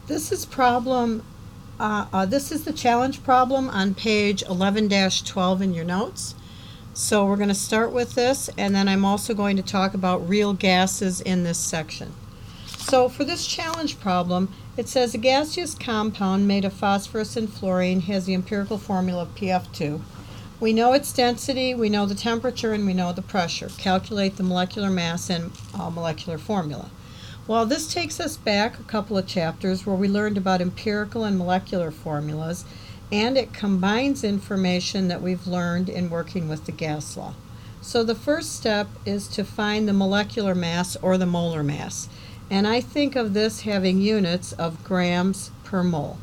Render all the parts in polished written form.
This is this is the challenge problem on page 11-12 in your notes. So we're going to start with this, and then I'm also going to talk about real gases in this section. So for this challenge problem, it says a gaseous compound made of phosphorus and fluorine has the empirical formula of PF2. We know its density, we know the temperature, and we know the pressure. Calculate the molecular mass and molecular formula. Well, this takes us back a couple of chapters where we learned about empirical and molecular formulas, and it combines information that we've learned in working with the gas law. So the first step is to find the molecular mass or the molar mass, and I think of this having units of grams per mole.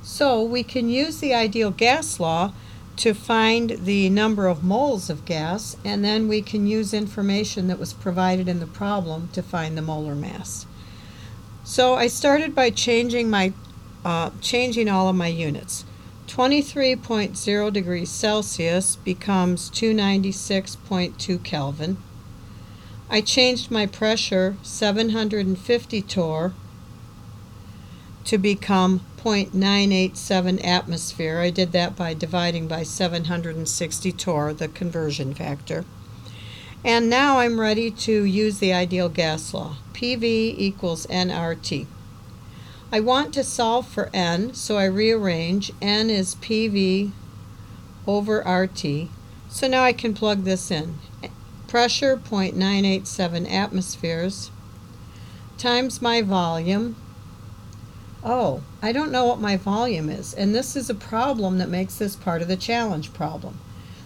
So we can use the ideal gas law to find the number of moles of gas, and then we can use information that was provided in the problem to find the molar mass. So I started by changing all of my units. 23.0 degrees Celsius becomes 296.2 Kelvin. I changed my pressure 750 torr to become 0.987 atmosphere. I did that by dividing by 760 torr, the conversion factor. And now I'm ready to use the ideal gas law. PV equals nRT. I want to solve for N, so I rearrange. N is PV over RT. So now I can plug this in. Pressure 0.987 atmospheres times my volume. Oh, I don't know what my volume is, and this is a problem that makes this part of the challenge problem.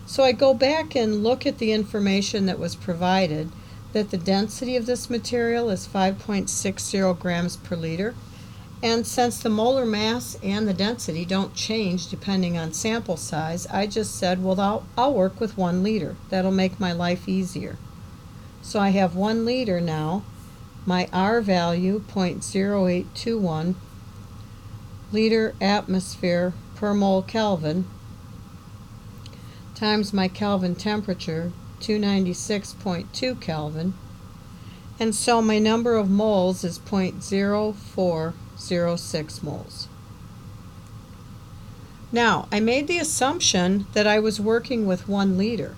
So I go back and look at the information that was provided, that the density of this material is 5.60 grams per liter, and since the molar mass and the density don't change depending on sample size, I just said, well, I'll work with 1 liter. That'll make my life easier. So I have 1 liter now, my R value 0.0821 liter atmosphere per mole Kelvin times my Kelvin temperature, 296.2 Kelvin, and so my number of moles is 0.0406 moles. Now, I made the assumption that I was working with 1 liter,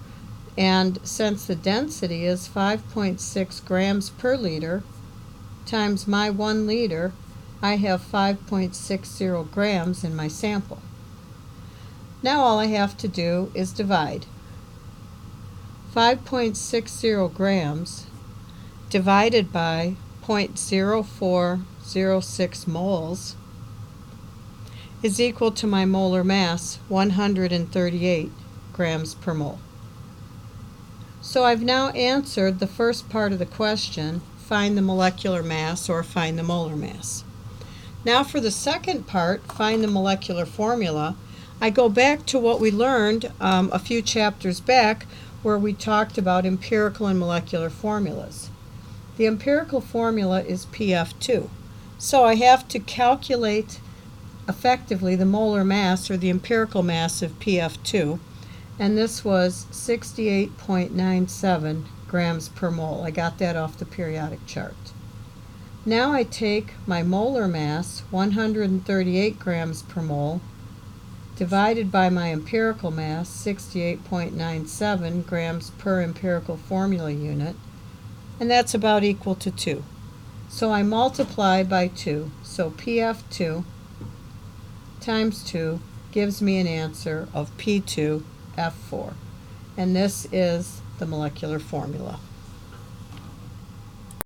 and since the density is 5.6 grams per liter times my 1 liter, I have 5.60 grams in my sample. Now all I have to do is divide. 5.60 grams divided by 0.0406 moles is equal to my molar mass, 138 grams per mole. So I've now answered the first part of the question, find the molecular mass or find the molar mass. Now for the second part, find the molecular formula, I go back to what we learned a few chapters back where we talked about empirical and molecular formulas. The empirical formula is PF2. So I have to calculate effectively the molar mass or the empirical mass of PF2, and this was 68.97 grams per mole. I got that off the periodic chart. Now I take my molar mass, 138 grams per mole, divided by my empirical mass, 68.97 grams per empirical formula unit, and that's about equal to 2. So I multiply by 2, so PF2 times 2 gives me an answer of P2F4, and this is the molecular formula.